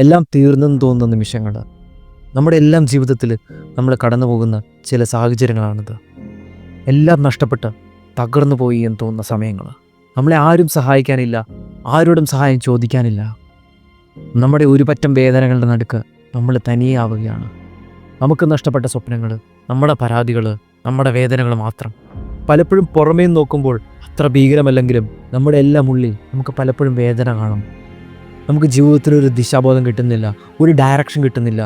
എല്ലാം തീർന്നെന്ന് തോന്നുന്ന നിമിഷങ്ങൾ, നമ്മുടെ എല്ലാം ജീവിതത്തിൽ നമ്മൾ കടന്നു പോകുന്ന ചില സാഹചര്യങ്ങളാണിത്. എല്ലാം നഷ്ടപ്പെട്ട് തകർന്നു പോയി എന്ന് തോന്നുന്ന സമയങ്ങൾ, നമ്മളെ ആരും സഹായിക്കാനില്ല, ആരോടും സഹായം ചോദിക്കാനില്ല. നമ്മുടെ ഒരു പറ്റം വേദനകളുടെ നടുക്ക് നമ്മൾ തനിയാവുകയാണ്. നമുക്ക് നഷ്ടപ്പെട്ട സ്വപ്നങ്ങൾ, നമ്മുടെ പരാതികൾ, നമ്മുടെ വേദനകൾ മാത്രം. പലപ്പോഴും പുറമേ നോക്കുമ്പോൾ അത്ര ഭീകരമല്ലെങ്കിലും നമ്മുടെ എല്ലാം ഉള്ളിൽ നമുക്ക് പലപ്പോഴും വേദന കാണും. നമുക്ക് ജീവിതത്തിലൊരു ദിശാബോധം കിട്ടുന്നില്ല, ഒരു ഡയറക്ഷൻ കിട്ടുന്നില്ല.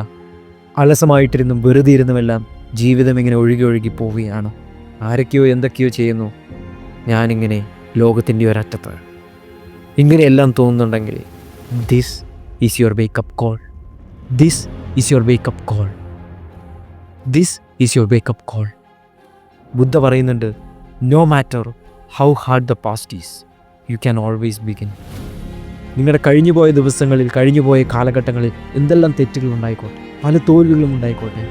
അലസമായിട്ടിരുന്നും വെറുതെ ഇരുന്നുമെല്ലാം ജീവിതം ഇങ്ങനെ ഒഴുകി ഒഴുകി പോവുകയാണ്. ആരൊക്കെയോ എന്തൊക്കെയോ ചെയ്യുന്നു, ഞാനിങ്ങനെ ലോകത്തിൻ്റെ ഒരറ്റത്ത്. ഇങ്ങനെയെല്ലാം തോന്നുന്നുണ്ടെങ്കിൽ this is your wake up call. This is your wake up call. This is your wake up call. Buddha പറയുന്നുണ്ട്, no matter how hard the past is, you can always begin. നിങ്ങളുടെ കഴിഞ്ഞുപോയ ദിവസങ്ങളിൽ, കഴിഞ്ഞുപോയ കാലഘട്ടങ്ങളിൽ എന്തെല്ലാം തെറ്റുകൾ ഉണ്ടായിക്കോട്ടെ, പല തോൽവികളും ഉണ്ടായിക്കോട്ടെ,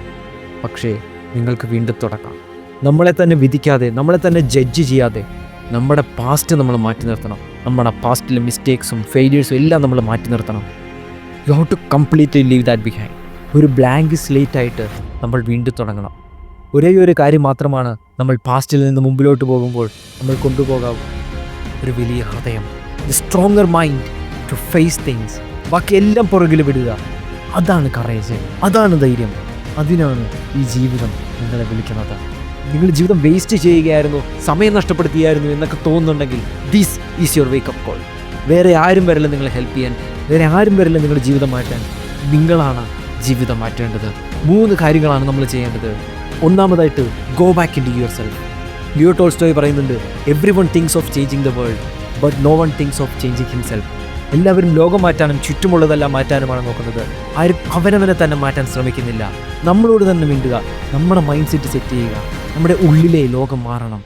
പക്ഷേ നിങ്ങൾക്ക് വീണ്ടും തുടങ്ങാം. നമ്മളെ തന്നെ വിധിക്കാതെ, നമ്മളെ തന്നെ ജഡ്ജ് ചെയ്യാതെ നമ്മുടെ പാസ്റ്റ് നമ്മൾ മാറ്റി നിർത്തണം. നമ്മുടെ പാസ്റ്റിലെ മിസ്റ്റേക്സും ഫെയിലിയേഴ്സും എല്ലാം നമ്മൾ മാറ്റി നിർത്തണം. You have to completely leave that behind. ഒരു ബ്ലാങ്ക് സ്ലേറ്റ് ആയിട്ട് നമ്മൾ വീണ്ടും തുടങ്ങണം. ഒരേ ഒരു കാര്യം മാത്രമാണ് നമ്മൾ പാസ്റ്റിൽ നിന്ന് മുമ്പിലോട്ട് പോകുമ്പോൾ നമ്മൾ കൊണ്ടുപോകാവൂ: ഒരു വലിയ ഹൃദയം, stronger mind to face things. ബാക്കി എല്ലാം പുറകിൽ വിടുക. അതാണ് കറേജ്, അതാണ് ധൈര്യം. അതിനാണ് ഈ ജീവിതം നിങ്ങളെ വിളിക്കുന്നത്. നിങ്ങൾ ജീവിതം വേസ്റ്റ് ചെയ്യുകയായിരുന്നു, സമയം നഷ്ടപ്പെടുത്തിയായിരുന്നു എന്നൊക്കെ തോന്നുന്നുണ്ടെങ്കിൽ this is your wake up call. വേറെ ആരും വരില്ല നിങ്ങളെ ഹെൽപ്പ് ചെയ്യാൻ, വേറെ ആരും വരില്ല നിങ്ങളുടെ ജീവിതം മാറ്റാൻ. നിങ്ങളാണ് ജീവിതം മാറ്റേണ്ടത്. 3 കാര്യങ്ങളാണ് നമ്മൾ ചെയ്യേണ്ടത്. ഒന്നാമതായിട്ട്, go back into yourself. Leo Tolstoy പറയുന്നുണ്ട്, everyone thinks of changing the world but no one thinks of changing himself. എല്ലാവരും ലോകം മാറ്റാനും ചുറ്റുമുള്ളതെല്ലാം മാറ്റാനുമാണ് നോക്കുന്നത്. ആരും അവനവനെ തന്നെ മാറ്റാൻ ശ്രമിക്കുന്നില്ല. നമ്മളോട് തന്നെ മിണ്ടുക, നമ്മുടെ മൈൻഡ് സെറ്റ് സെറ്റ് ചെയ്യുക. നമ്മുടെ ഉള്ളിലെ ലോകം മാറണം.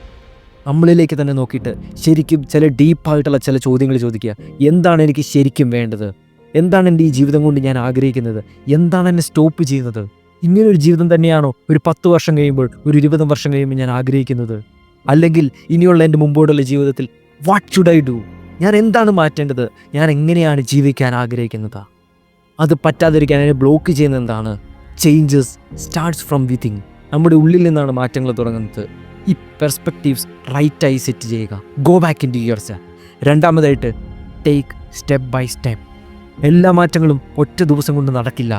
നമ്മളിലേക്ക് തന്നെ നോക്കിയിട്ട് ശരിക്കും ചില ഡീപ്പായിട്ടുള്ള ചില ചോദ്യങ്ങൾ ചോദിക്കുക. എന്താണ് എനിക്ക് ശരിക്കും വേണ്ടത്? എന്താണ് എൻ്റെ ഈ ജീവിതം കൊണ്ട് ഞാൻ ആഗ്രഹിക്കുന്നത്? എന്താണ് എന്നെ സ്റ്റോപ്പ് ചെയ്യുന്നത്? ഇങ്ങനൊരു ജീവിതം തന്നെയാണോ ഒരു 10 വർഷം കഴിയുമ്പോൾ, ഒരു 20 വർഷം കഴിയുമ്പോൾ ഞാൻ ആഗ്രഹിക്കുന്നത്? അല്ലെങ്കിൽ ഇനിയുള്ള എൻ്റെ മുമ്പോട്ടുള്ള ജീവിതത്തിൽ വാട്ട് ഷുഡ് ഐ ഡു? ഞാൻ എന്താണ് മാറ്റേണ്ടത്? ഞാൻ എങ്ങനെയാണ് ജീവിക്കാൻ ആഗ്രഹിക്കുന്നത്? അത് പറ്റാതിരിക്കാൻ എന്നെ ബ്ലോക്ക് ചെയ്യുന്നത് എന്താണ്? Changes starts from within. നമ്മുടെ ഉള്ളിൽ നിന്നാണ് മാറ്റങ്ങൾ തുടങ്ങുന്നത്. ഈ പെർസ്പെക്റ്റീവ്സ് റൈറ്റായി സെറ്റ് ചെയ്യുക. Go back into yourself. രണ്ടാമതായിട്ട്, ടേക്ക് സ്റ്റെപ്പ് ബൈ സ്റ്റെപ്പ്. എല്ലാ മാറ്റങ്ങളും ഒറ്റ ദിവസം കൊണ്ട് നടക്കില്ല.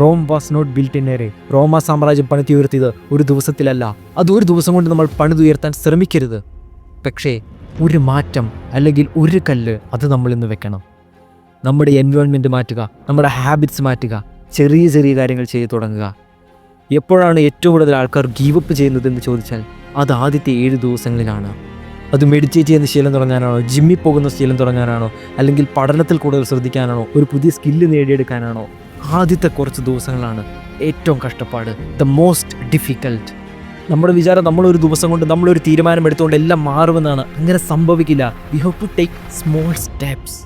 Rome was not built in a day. റോമ സാമ്രാജ്യം പണിതുയർത്തിയത് ഒരു ദിവസത്തിലല്ല. അത് ഒരു ദിവസം കൊണ്ട് നമ്മൾ പണിതുയർത്താൻ ശ്രമിക്കരുത്. പക്ഷേ ഒരു മാറ്റം അല്ലെങ്കിൽ ഒരു കല്ല് അത് നമ്മളിന്ന് വെക്കണം. നമ്മുടെ എൻവയോൺമെൻറ്റ് മാറ്റുക, നമ്മുടെ ഹാബിറ്റ്സ് മാറ്റുക, ചെറിയ ചെറിയ കാര്യങ്ങൾ ചെയ്തു തുടങ്ങുക. എപ്പോഴാണ് ഏറ്റവും കൂടുതൽ ആൾക്കാർ ഗീവപ്പ് ചെയ്യുന്നതെന്ന് ചോദിച്ചാൽ അത് ആദ്യത്തെ 7 ദിവസങ്ങളിലാണ്. അത് മെഡിറ്റേറ്റ് ചെയ്യുന്ന ശീലം തുടങ്ങാനാണോ, ജിമ്മിൽ പോകുന്ന ശീലം തുടങ്ങാനാണോ, അല്ലെങ്കിൽ പഠനത്തിൽ കൂടുതൽ ശ്രദ്ധിക്കാനാണോ, ഒരു പുതിയ സ്കില്ല് നേടിയെടുക്കാനാണോ? ആദ്യത്തെ കുറച്ച് ദിവസങ്ങളാണ് ഏറ്റവും കഷ്ടപ്പാട്, ദ മോസ്റ്റ് ഡിഫിക്കൽട്ട്. നമ്മുടെ വിചാരം നമ്മളൊരു ദിവസം കൊണ്ട് നമ്മളൊരു തീരുമാനം എടുത്തുകൊണ്ട് എല്ലാം മാറുമെന്നാണ്. അങ്ങനെ സംഭവിക്കില്ല. We have to take small steps.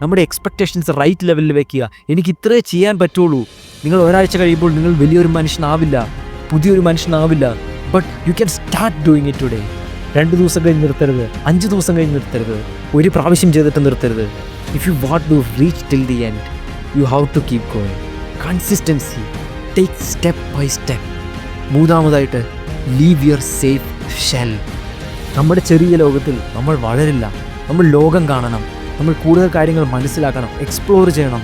നമ്മുടെ എക്സ്പെക്റ്റേഷൻസ് റൈറ്റ് ലെവലിൽ വെക്കുക. എനിക്ക് ഇത്രേ ചെയ്യാൻ പറ്റുള്ളൂ. നിങ്ങൾ ഒരാഴ്ച കഴിയുമ്പോൾ നിങ്ങൾ വലിയൊരു മനുഷ്യനാവില്ല, പുതിയൊരു മനുഷ്യനാവില്ല. But you can start doing it today. 2 ദിവസം കഴിഞ്ഞ് നിർത്തരുത്, 5 ദിവസം കഴിഞ്ഞ് നിർത്തരുത്, ഒരു പ്രാവശ്യം ചെയ്തിട്ട് നിർത്തരുത്. If you want to reach till the end, you have to keep going. Consistency, take step by step. മൂന്നാമതായിട്ട്, ലീവ് യുവർ സേഫ് ഷെൽ. നമ്മുടെ ചെറിയ ലോകത്തിൽ നമ്മൾ വളരില്ല. നമ്മൾ ലോകം കാണണം, നമ്മൾ കൂടുതൽ കാര്യങ്ങൾ മനസ്സിലാക്കണം, എക്സ്പ്ലോർ ചെയ്യണം.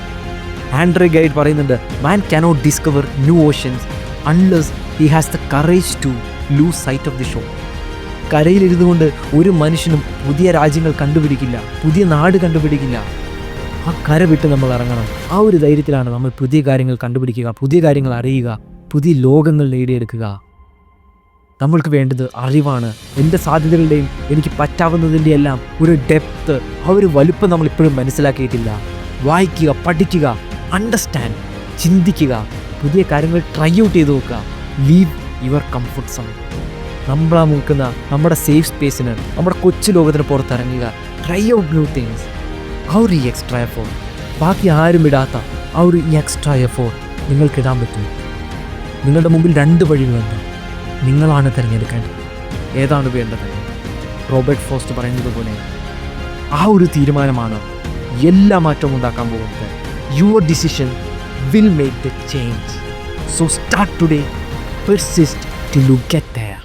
ആൻഡ്രെ ഗൈഡ് പറയുന്നുണ്ട്, man cannot discover new oceans unless he has the courage to lose sight of the shore. കരയിലിരുന്നു കൊണ്ട് ഒരു മനുഷ്യനും പുതിയ രാജ്യങ്ങൾ കണ്ടുപിടിക്കില്ല, പുതിയ നാട് കണ്ടുപിടിക്കില്ല. ആ കര വിട്ട് നമ്മൾ ഇറങ്ങണം. ആ ഒരു ധൈര്യത്തിലാണ് നമ്മൾ പുതിയ കാര്യങ്ങൾ കണ്ടുപിടിക്കുക, പുതിയ കാര്യങ്ങൾ അറിയുക, പുതിയ ലോകങ്ങൾ നേടിയെടുക്കുക. നമ്മൾക്ക് വേണ്ടത് അറിവാണ്. എൻ്റെ സാധ്യതകളുടെയും എനിക്ക് പറ്റാവുന്നതിൻ്റെ എല്ലാം ഒരു ഡെപ്ത്ത്, ആ ഒരു വലുപ്പം നമ്മളിപ്പോഴും മനസ്സിലാക്കിയിട്ടില്ല. വായിക്കുക, പഠിക്കുക, അണ്ടർസ്റ്റാൻഡ്, ചിന്തിക്കുക, പുതിയ കാര്യങ്ങൾ ട്രൈ ഔട്ട് ചെയ്ത് നോക്കുക. Leave your comfort zone. നമ്മളാ നിൽക്കുന്ന നമ്മുടെ സേഫ് സ്പേസിന്, നമ്മുടെ കൊച്ചു ലോകത്തിന് പുറത്തിറങ്ങുക. Try out new things. ആ ഒരു എക്സ്ട്രാ എഫോർട്ട്, ബാക്കി ആരും ഇടാത്ത ആ ഒരു എക്സ്ട്രാ എഫോർട്ട് നിങ്ങൾക്കിടാൻ പറ്റും. നിങ്ങളുടെ മുമ്പിൽ 2 വഴികളുണ്ട്. നിങ്ങളാണ് തിരഞ്ഞെടുക്കേണ്ടത്. ഏതാണ് വേണ്ടത്? റോബർട്ട് ഫ്രോസ്റ്റ് പറയുന്നത് പോലെ ആ ഒരു തീരുമാനമാണ് എല്ലാ മാറ്റവും ഉണ്ടാക്കാൻ പോകുന്നത്. Your decision will make the change. So start today, persist till you get there.